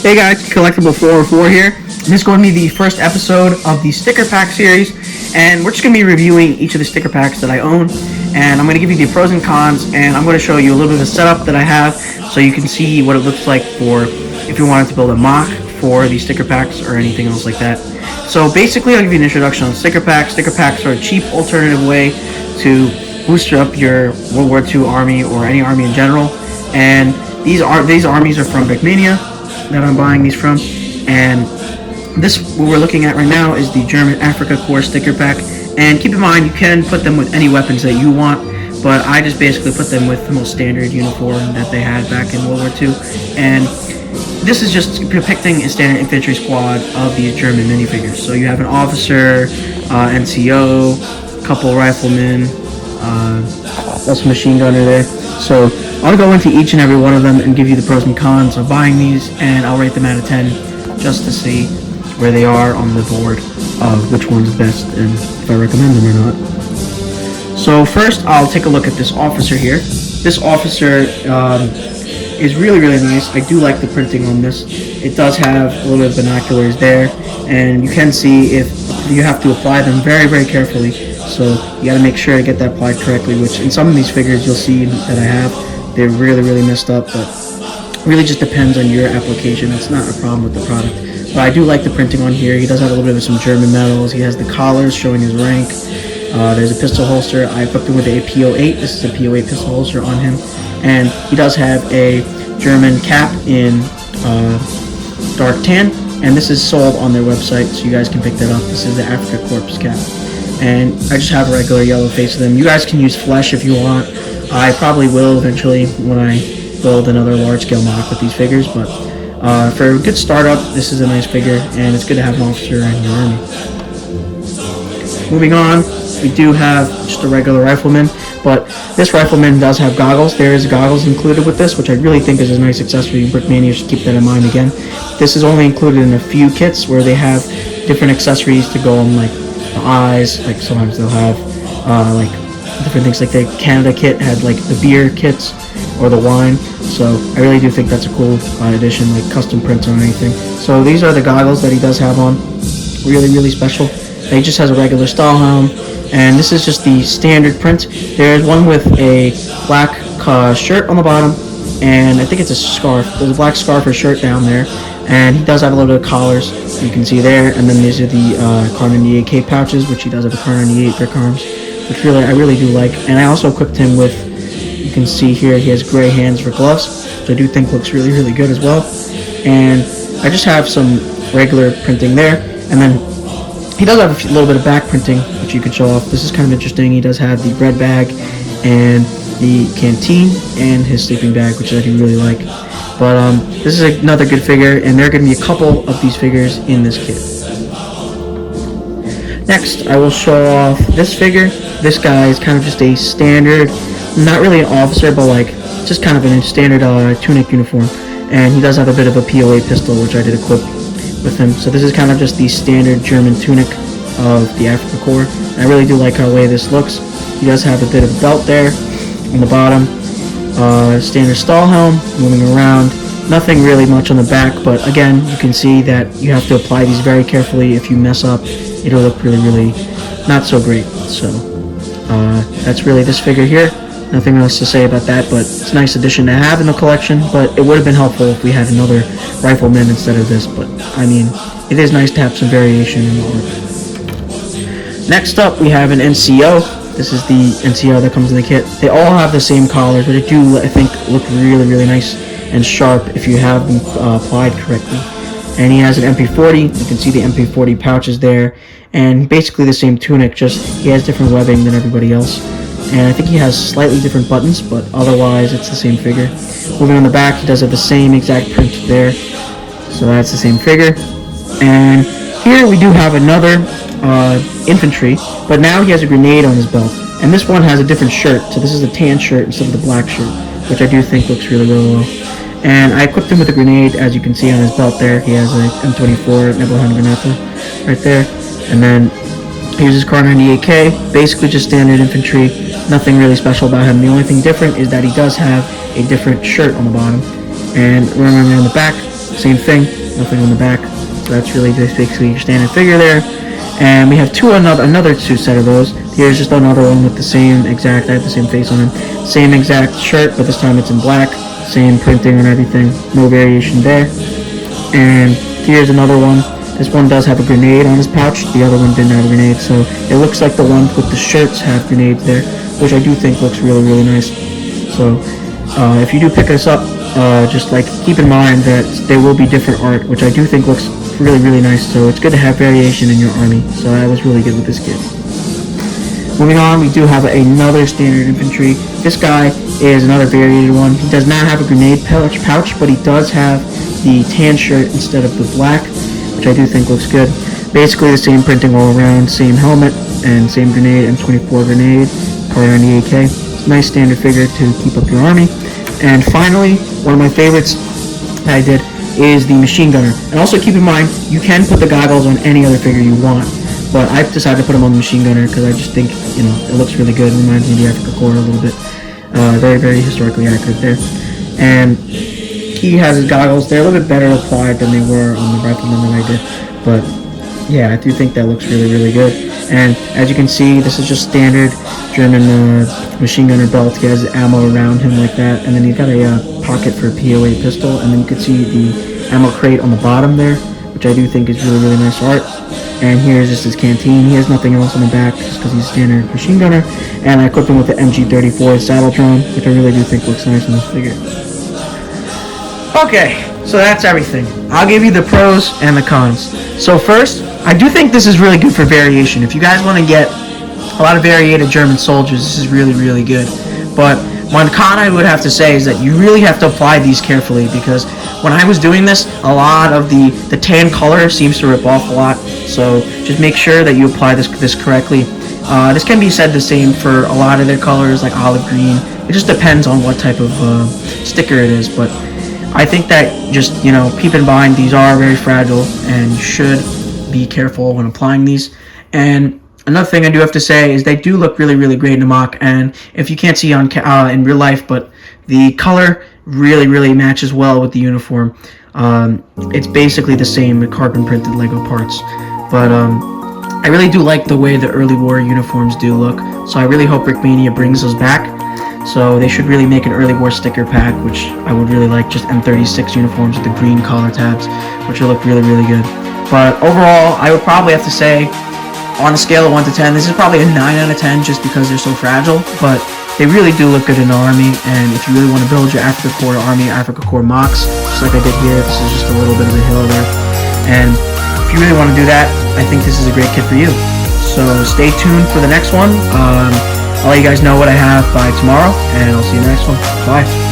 Hey guys, Collectible 404 here. This is going to be the first episode of the sticker pack series, and we're just going to be reviewing each of the sticker packs that I own, and I'm going to give you the pros and cons, and I'm going to show you a little bit of the setup that I have so you can see what it looks like for if you wanted to build a mock for these sticker packs or anything else like that. So basically, I'll give you an introduction on sticker packs. Sticker packs are a cheap alternative way to booster up your World War II army or any army in general, and these armies are from Brickmania that I'm buying these from, and this what we're looking at right now is the German Afrika Korps sticker pack. And keep in mind, you can put them with any weapons that you want, but I just basically put them with the most standard uniform that they had back in World War II. And this is just depicting a standard infantry squad of the German minifigures. So you have an officer, NCO, couple riflemen, also machine gunner there. So I'll go into each and every one of them and give you the pros and cons of buying these, and I'll rate them out of 10 just to see where they are on the board of which one's best and if I recommend them or not. So first, I'll take a look at this officer here. This officer is really nice. I do like the printing on this. It does have a little bit of binoculars there, and you can see if you have to apply them very carefully. So you got to make sure to get that applied correctly, which in some of these figures you'll see that I have. They're really messed up, but really just depends on your application. It's not a problem with the product. But I do like the printing on here. He does have a little bit of some German medals. He has the collars showing his rank. There's a pistol holster. I equipped him with a PO8. This is a PO8 pistol holster on him. And he does have a German cap in dark tan. And this is sold on their website, so you guys can pick that up. This is the Afrika Korps cap. And I just have a regular yellow face of them. You guys can use flesh if you want. I probably will eventually when I build another large-scale mock with these figures, but for a good startup, this is a nice figure, and it's good to have an officer in your army. Moving on, we do have just a regular rifleman, but this rifleman does have goggles. There is goggles included with this, which I really think is a nice accessory. Brickmania should keep that in mind again. This is only included in a few kits where they have different accessories to go on, like the eyes, like sometimes they'll have like different things, like the Canada kit had like the beer kits or the wine. So I really do think that's a cool addition, like custom prints on anything. So these are the goggles that he does have on, really special. He just has a regular style helm, and this is just the standard print. There's one with a black shirt on the bottom, and I think it's a scarf. There's a black scarf or shirt down there, and he does have a little bit of collars, you can see there. And then these are the Kar 98 cape pouches, which he does have a Kar 98 brick arms, which I really do like. And I also equipped him with, you can see here, he has gray hands for gloves, which I do think looks really good as well. And I just have some regular printing there, and then he does have a little bit of back printing, which you can show off. This is kind of interesting. He does have the bread bag and the canteen and his sleeping bag, which I do really like. But this is another good figure, and there are going to be a couple of these figures in this kit. Next, I will show off this figure. This guy is kind of just a standard, not really an officer, but like just kind of a standard tunic uniform. And he does have a bit of a PO8 pistol, which I did equip with him. So this is kind of just the standard German tunic of the Afrika Korps. I really do like how the way this looks. He does have a bit of a belt there on the bottom. Standard stall helm, moving around. Nothing really much on the back, but again, you can see that you have to apply these very carefully. If you mess up, it'll look really not so great. So that's really this figure here. Nothing else to say about that, but it's a nice addition to have in the collection. But it would have been helpful if we had another rifleman instead of this. But I mean, it is nice to have some variation in the art. Next up, we have an NCO. This is the NCO that comes in the kit. They all have the same collars, but they do, I think, look really nice and sharp if you have them applied correctly. And he has an MP40. You can see the MP40 pouches there, and basically the same tunic, just he has different webbing than everybody else. And I think he has slightly different buttons, but otherwise it's the same figure. Moving on the back, he does have the same exact print there, so that's the same figure. And here we do have another infantry, but now he has a grenade on his belt, and this one has a different shirt. So this is a tan shirt instead of the black shirt, which I do think looks really well. And I equipped him with a grenade, as you can see on his belt there. He has an M24 Nebelheim Granate right there, and then here's his Kar 98K, basically just standard infantry. Nothing really special about him. The only thing different is that he does have a different shirt on the bottom. And remember on the back, same thing, nothing on the back. So that's really just basically your standard figure there. And we have another two set of those. Here's just another one with the same exact, I have the same face on him, same exact shirt, but this time it's in black, same printing and everything, no variation there. And here's another one. This one does have a grenade on his pouch, the other one didn't have a grenade, so it looks like the ones with the shirts have grenades there, which I do think looks really, really nice. So if you do pick this up, just like keep in mind that there will be different art, which I do think looks really, really nice. So it's good to have variation in your army. So I was really good with this kit. Moving on, we do have another standard infantry. This guy is another variated one. He does not have a grenade pouch, but he does have the tan shirt instead of the black, which I do think looks good. Basically the same printing all around, same helmet, and same grenade, M24 grenade, Kar 98K. Nice standard figure to keep up your army. And finally, one of my favorites that I did is the machine gunner. And also keep in mind, you can put the goggles on any other figure you want, but I've decided to put them on the machine gunner because I just think, you know, it looks really good. It reminds me of the Afrika Korps a little bit. Very, very historically accurate there. And he has his goggles. They're a little bit better applied than they were on the rifleman that I did, but yeah, I do think that looks really, really good. And as you can see, this is just standard German machine gunner belt. He has ammo around him like that, and then he's got a pocket for a POA pistol, and then you can see the ammo crate on the bottom there, which I do think is really, really nice art. And here's just his canteen. He has nothing else on the back just because he's a standard machine gunner. And I equipped him with the MG34 saddle drone, which I really do think looks nice in this figure. Okay, so that's everything. I'll give you the pros and the cons. So first, I do think this is really good for variation. If you guys want to get a lot of variated German soldiers, this is really, really good. But one con I would have to say is that you really have to apply these carefully, because when I was doing this, a lot of the tan color seems to rip off a lot. So just make sure that you apply this correctly. This can be said the same for a lot of their colors, like olive green. It just depends on what type of sticker it is, but I think that just, you know, keep in mind these are very fragile and you should be careful when applying these. And another thing I do have to say is they do look really, really great in a mock, and if you can't see on in real life, but the color really, really matches well with the uniform. It's basically the same carbon printed Lego parts, but I really do like the way the early war uniforms do look, so I really hope Brickmania brings those back. So they should really make an early war sticker pack, which I would really like, just M36 uniforms with the green collar tabs, which will look really, really good. But overall, I would probably have to say, on a scale of 1 to 10, this is probably a 9 out of 10 just because they're so fragile, but they really do look good in an army. And if you really want to build your Afrika Korps army, Afrika Korps mocks, just like I did here, this is just a little bit of a hill there. And if you really want to do that, I think this is a great kit for you. So stay tuned for the next one. I'll let you guys know what I have by tomorrow, and I'll see you in the next one. Bye.